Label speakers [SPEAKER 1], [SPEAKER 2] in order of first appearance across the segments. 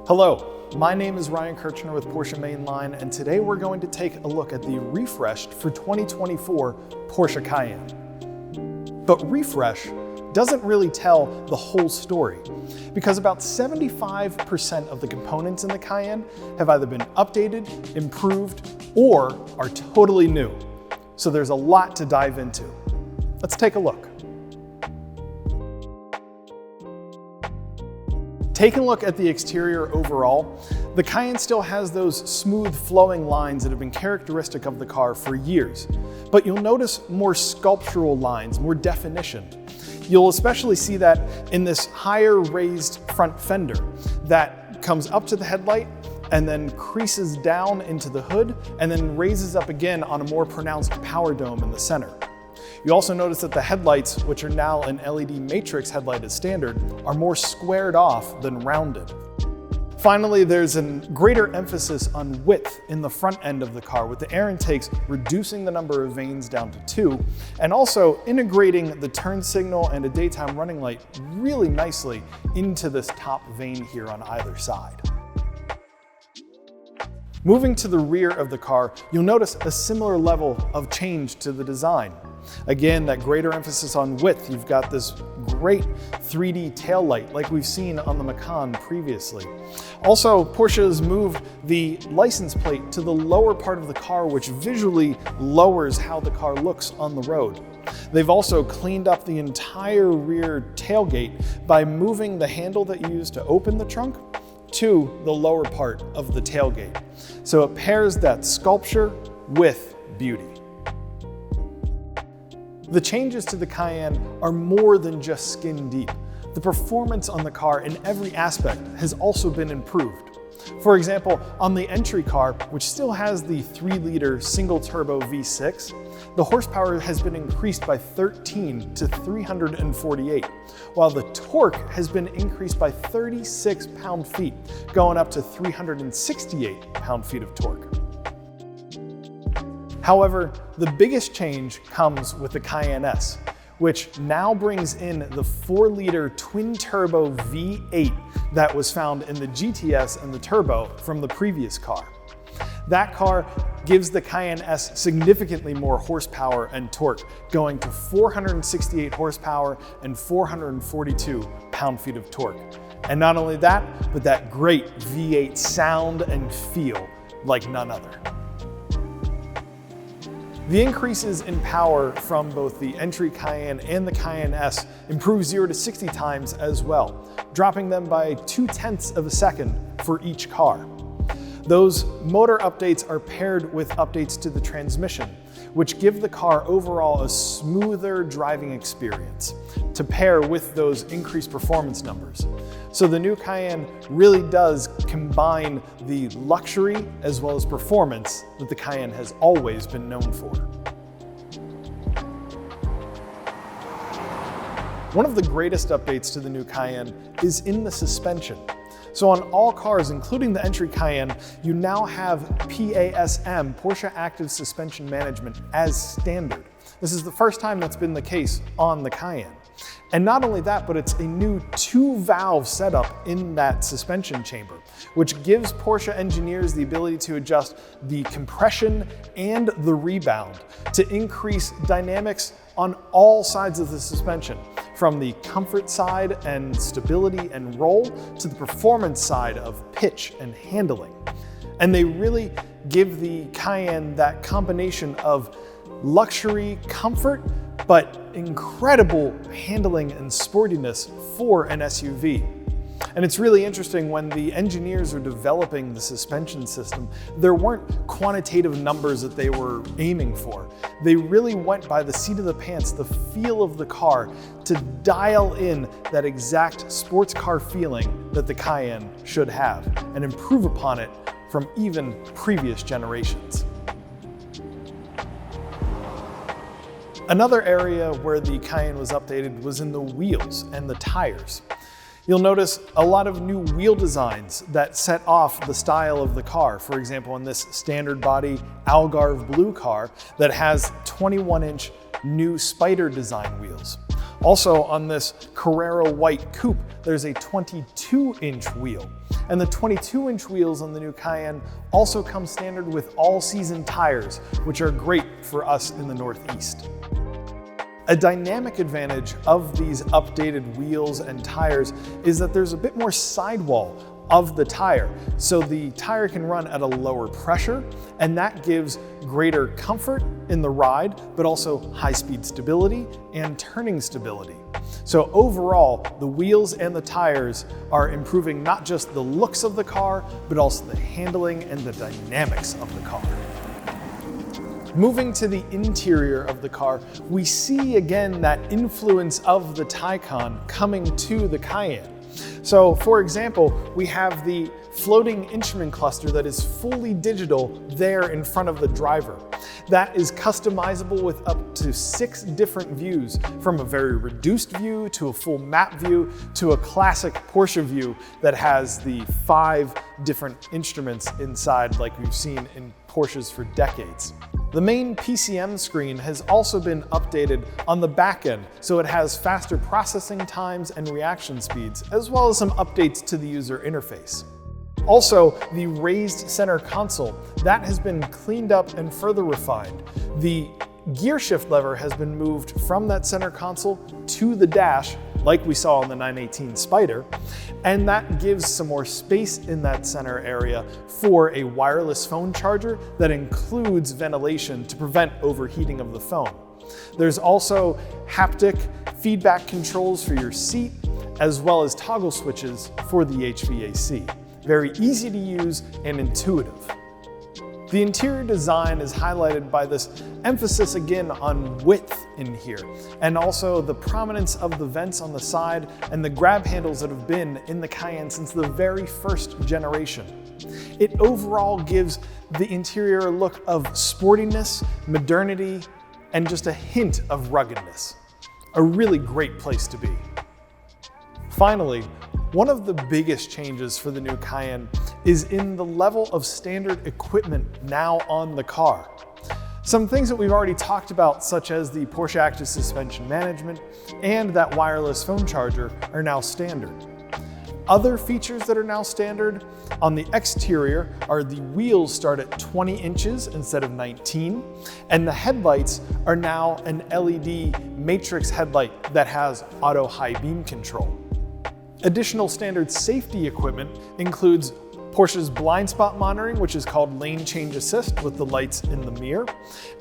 [SPEAKER 1] Hello, my name is Ryan Kirchner with Porsche Main Line, and today we're going to take a look at the refreshed for 2024 Porsche Cayenne. But refresh doesn't really tell the whole story, because about 75% of the components in the Cayenne have either been updated, improved, or are totally new. So there's a lot to dive into. Let's take a look. Taking a look at the exterior overall, the Cayenne still has those smooth flowing lines that have been characteristic of the car for years, but you'll notice more sculptural lines, more definition. You'll especially see that in this higher raised front fender that comes up to the headlight and then creases down into the hood and then raises up again on a more pronounced power dome in the center. You also notice that the headlights, which are now an LED matrix headlight as standard, are more squared off than rounded. Finally, there's a greater emphasis on width in the front end of the car, with the air intakes reducing the number of vanes down to 2, and also integrating the turn signal and a daytime running light really nicely into this top vane here on either side. Moving to the rear of the car, you'll notice a similar level of change to the design. Again, that greater emphasis on width. You've got this great 3D taillight like we've seen on the Macan previously. Also, Porsche has moved the license plate to the lower part of the car, which visually lowers how the car looks on the road. They've also cleaned up the entire rear tailgate by moving the handle that you use to open the trunk to the lower part of the tailgate. So it pairs that sculpture with beauty. The changes to the Cayenne are more than just skin deep. The performance on the car in every aspect has also been improved. For example, on the entry car, which still has the 3-liter single-turbo V6, the horsepower has been increased by 13 to 348, while the torque has been increased by 36 pound-feet, going up to 368 pound-feet of torque. However, the biggest change comes with the Cayenne S, which now brings in the 4-liter twin-turbo V8 that was found in the GTS and the Turbo from the previous car. That car gives the Cayenne S significantly more horsepower and torque, going to 468 horsepower and 442 pound-feet of torque. And not only that, but that great V8 sound and feel like none other. The increases in power from both the entry Cayenne and the Cayenne S improve 0 to 60 times as well, dropping them by 0.2 of a second for each car. Those motor updates are paired with updates to the transmission, which give the car overall a smoother driving experience to pair with those increased performance numbers. So the new Cayenne really does combine the luxury as well as performance that the Cayenne has always been known for. One of the greatest updates to the new Cayenne is in the suspension. So on all cars, including the entry Cayenne, you now have PASM, Porsche Active Suspension Management, as standard. This is the first time that's been the case on the Cayenne. And not only that, but it's a new 2-valve setup in that suspension chamber, which gives Porsche engineers the ability to adjust the compression and the rebound to increase dynamics on all sides of the suspension, from the comfort side and stability and roll to the performance side of pitch and handling. And they really give the Cayenne that combination of luxury comfort, but incredible handling and sportiness for an SUV. And it's really interesting, when the engineers are developing the suspension system, there weren't quantitative numbers that they were aiming for. They really went by the seat of the pants, the feel of the car, to dial in that exact sports car feeling that the Cayenne should have and improve upon it from even previous generations. Another area where the Cayenne was updated was in the wheels and the tires. You'll notice a lot of new wheel designs that set off the style of the car. For example, in this standard body Algarve blue car that has 21-inch new Spider design wheels. Also on this Carrera white coupe, there's a 22-inch wheel. And the 22-inch wheels on the new Cayenne also come standard with all-season tires, which are great for us in the Northeast. A dynamic advantage of these updated wheels and tires is that there's a bit more sidewall of the tire, so the tire can run at a lower pressure, and that gives greater comfort in the ride, but also high-speed stability and turning stability. So overall, the wheels and the tires are improving not just the looks of the car, but also the handling and the dynamics of the car. Moving to the interior of the car, we see again that influence of the Taycan coming to the Cayenne. So for example, we have the floating instrument cluster that is fully digital there in front of the driver. That is customizable with up to 6 different views, from a very reduced view to a full map view to a classic Porsche view that has the 5 different instruments inside like we've seen in Porsches for decades. The main PCM screen has also been updated on the back end, so it has faster processing times and reaction speeds, as well as some updates to the user interface. Also, the raised center console, that has been cleaned up and further refined. The gear shift lever has been moved from that center console to the dash, like we saw on the 918 Spider, and that gives some more space in that center area for a wireless phone charger that includes ventilation to prevent overheating of the phone. There's also haptic feedback controls for your seat, as well as toggle switches for the HVAC. Very easy to use and intuitive. The interior design is highlighted by this emphasis again on width in here, and also the prominence of the vents on the side and the grab handles that have been in the Cayenne since the very first generation. It overall gives the interior a look of sportiness, modernity, and just a hint of ruggedness. A really great place to be. Finally, one of the biggest changes for the new Cayenne is in the level of standard equipment now on the car. Some things that we've already talked about, such as the Porsche Active Suspension Management and that wireless phone charger, are now standard. Other features that are now standard on the exterior are the wheels start at 20 inches instead of 19, and the headlights are now an LED matrix headlight that has auto high beam control. Additional standard safety equipment includes Porsche's blind spot monitoring, which is called lane change assist with the lights in the mirror,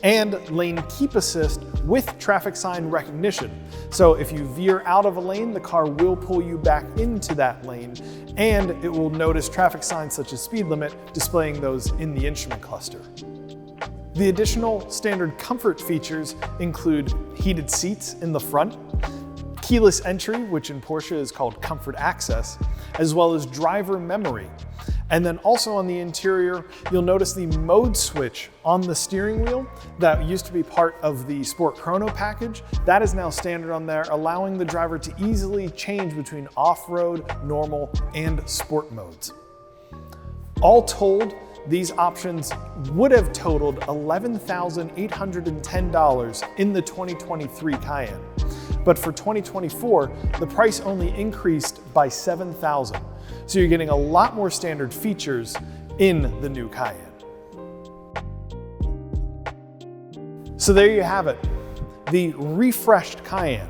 [SPEAKER 1] and lane keep assist with traffic sign recognition. So if you veer out of a lane, the car will pull you back into that lane, and it will notice traffic signs such as speed limit, displaying those in the instrument cluster. The additional standard comfort features include heated seats in the front, keyless entry, which in Porsche is called Comfort Access, as well as driver memory. And then also on the interior, you'll notice the mode switch on the steering wheel that used to be part of the Sport Chrono package. That is now standard on there, allowing the driver to easily change between off-road, normal, and sport modes. All told, these options would have totaled $11,810 in the 2023 Cayenne. But for 2024, the price only increased by $7,000. So you're getting a lot more standard features in the new Cayenne. So there you have it, the refreshed Cayenne.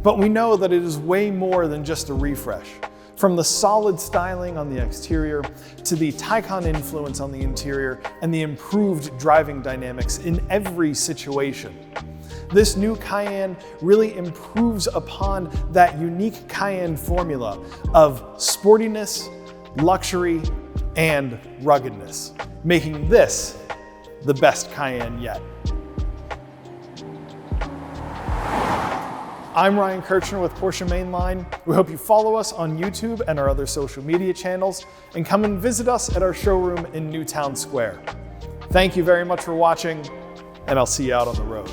[SPEAKER 1] But we know that it is way more than just a refresh. From the solid styling on the exterior to the Taycan influence on the interior and the improved driving dynamics in every situation. This new Cayenne really improves upon that unique Cayenne formula of sportiness, luxury, and ruggedness, making this the best Cayenne yet. I'm Ryan Kirchner with Porsche Main Line. We hope you follow us on YouTube and our other social media channels, and come and visit us at our showroom in Newtown Square. Thank you very much for watching, and I'll see you out on the road.